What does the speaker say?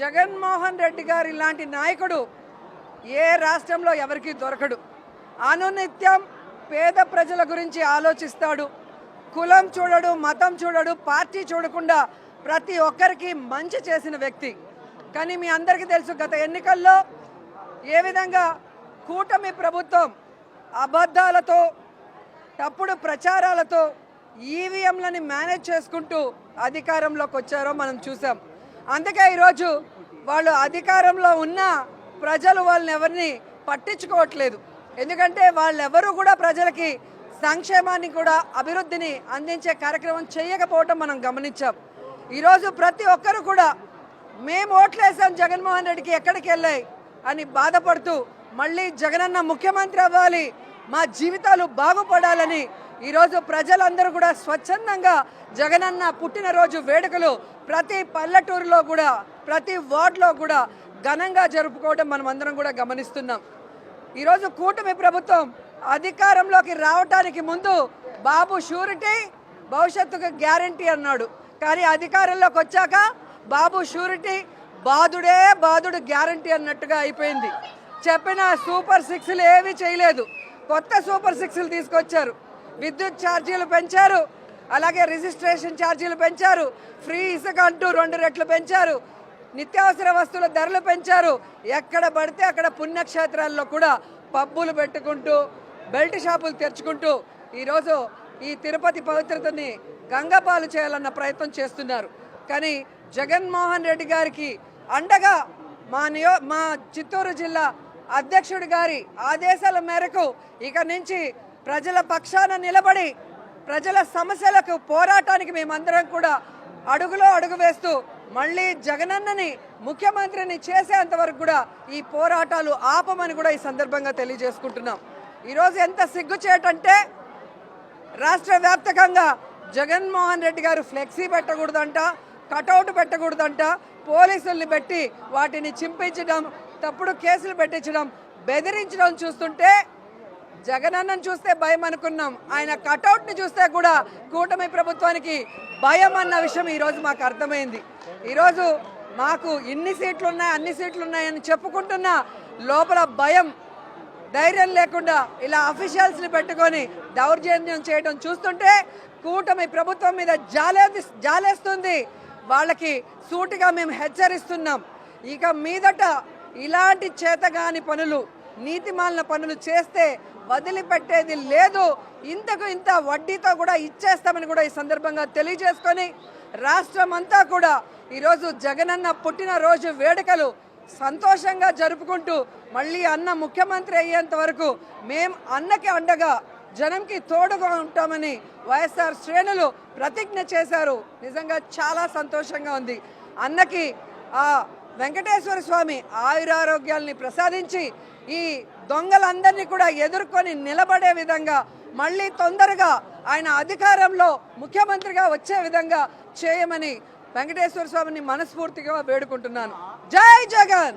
జగన్మోహన్ రెడ్డి గారి లాంటి నాయకుడు ఏ రాష్ట్రంలో ఎవరికి దొరకడు. అనునిత్యం పేద ప్రజల గురించి ఆలోచిస్తాడు. కులం చూడడు, మతం చూడడు, పార్టీ చూడకుండా ప్రతి ఒక్కరికి మంచి చేసిన వ్యక్తి. కానీ మీ అందరికీ తెలుసు, గత ఎన్నికల్లో ఏ విధంగా కూటమి ప్రభుత్వం అబద్ధాలతో, తప్పుడు ప్రచారాలతో ఈవీఎంలని మేనేజ్ చేసుకుంటూ అధికారంలోకి వచ్చారో మనం చూసాం. అందుకే ఈరోజు వాళ్ళు అధికారంలో ఉన్న ప్రజలు వాళ్ళని ఎవరిని పట్టించుకోవట్లేదు. ఎందుకంటే వాళ్ళెవరూ కూడా ప్రజలకి సంక్షేమాన్ని కూడా అభివృద్ధిని అందించే కార్యక్రమం చేయకపోవటం మనం గమనించాం. ఈరోజు ప్రతి ఒక్కరు కూడా మేము ఓట్లేసాం జగన్మోహన్ రెడ్డికి ఎక్కడికి వెళ్ళాయి అని బాధపడుతూ మళ్ళీ జగనన్న ముఖ్యమంత్రి అవ్వాలి, మా జీవితాలు బాగుపడాలని ఈరోజు ప్రజలందరూ కూడా స్వచ్ఛందంగా జగనన్న పుట్టినరోజు వేడుకలు ప్రతి పల్లెటూరులో కూడా, ప్రతి వార్డులో కూడా ఘనంగా జరుపుకోవడం మనం అందరం కూడా గమనిస్తున్నాం. ఈరోజు కూటమి ప్రభుత్వం అధికారంలోకి రావటానికి ముందు బాబు షూరిటీ, భవిష్యత్తుకు గ్యారంటీ అన్నాడు. కానీ అధికారంలోకి వచ్చాక బాబు షూరిటీ, బాధుడే బాధుడు గ్యారంటీ అన్నట్టుగా అయిపోయింది. చెప్పిన సూపర్ సిక్స్లు ఏమీ చేయలేదు. కొత్త సూపర్ సిక్స్లు తీసుకొచ్చారు. విద్యుత్ ఛార్జీలు పెంచారు, అలాగే రిజిస్ట్రేషన్ ఛార్జీలు పెంచారు, ఫ్రీ ఇసుక అంటూ 2 రెట్లు పెంచారు, నిత్యావసర వస్తువుల ధరలు పెంచారు. ఎక్కడ పడితే అక్కడ పుణ్యక్షేత్రాల్లో కూడా పబ్బులు పెట్టుకుంటూ, బెల్ట్ షాపులు తెరుచుకుంటూ ఈరోజు ఈ తిరుపతి పవిత్రతని గంగపాలు చేయాలన్న ప్రయత్నం చేస్తున్నారు. కానీ జగన్మోహన్ రెడ్డి గారికి అండగా మా చిత్తూరు జిల్లా అధ్యక్షుడి గారి ఆదేశాల మేరకు ఇక నుంచి ప్రజల పక్షాన నిలబడి ప్రజల సమస్యలకు పోరాటానికి మేమందరం కూడా అడుగులో అడుగు వేస్తూ మళ్ళీ జగనన్నని ముఖ్యమంత్రిని చేసేంత వరకు కూడా ఈ పోరాటాలు ఆపమని కూడా ఈ సందర్భంగా తెలియజేసుకుంటున్నాం. ఈరోజు ఎంత సిగ్గుచేటంటే రాష్ట్ర వ్యాప్తంగా జగన్మోహన్ రెడ్డి గారు ఫ్లెక్సీ పెట్టకూడదంట, కటౌట్ పెట్టకూడదంట, పోలీసుల్ని పెట్టి వాటిని చింపించడం, తప్పుడు కేసులు పెట్టించడం, బెదిరించడం చూస్తుంటే జగనన్నను చూస్తే భయం అనుకున్నాం. ఆయన కటౌట్ని చూస్తే కూడా కూటమి ప్రభుత్వానికి భయం అన్న విషయం ఈరోజు మాకు అర్థమైంది. ఈరోజు మాకు ఇన్ని సీట్లు ఉన్నాయి, అన్ని సీట్లు ఉన్నాయని చెప్పుకుంటున్నా లోపల భయం, ధైర్యం లేకుండా ఇలా అఫీషియల్స్ని పెట్టుకొని దౌర్జన్యం చేయడం చూస్తుంటే కూటమి ప్రభుత్వం మీద జాలేస్తుంది. వాళ్ళకి సూటిగా మేము హెచ్చరిస్తున్నాం. ఇక మీదట ఇలాంటి చేతగాని పనులు, నీతిమాలిన పనులు చేస్తే వదిలిపెట్టేది లేదు. ఇంతకు ఇంత వడ్డీతో కూడా ఇచ్చేస్తామని కూడా ఈ సందర్భంగా తెలియజేసుకొని రాష్ట్రం అంతా కూడా ఈరోజు జగనన్న పుట్టినరోజు వేడుకలు సంతోషంగా జరుపుకుంటూ మళ్ళీ అన్న ముఖ్యమంత్రి అయ్యేంత వరకు మేము అన్నకి అండగా, జనంకి తోడుగా ఉంటామని వైఎస్ఆర్ శ్రేణులు ప్రతిజ్ఞ చేశారు. నిజంగా చాలా సంతోషంగా ఉంది. అన్నకి ఆ వెంకటేశ్వర స్వామి ఆయురారోగ్యాల్ని ప్రసాదించి ఈ దొంగలందరినీ కూడా ఎదుర్కొని నిలబడే విధంగా మళ్ళీ తొందరగా ఆయన అధికారంలో ముఖ్యమంత్రిగా వచ్చే విధంగా చేయమని వెంకటేశ్వర స్వామిని మనస్ఫూర్తిగా వేడుకుంటున్నాను. జై జగన్.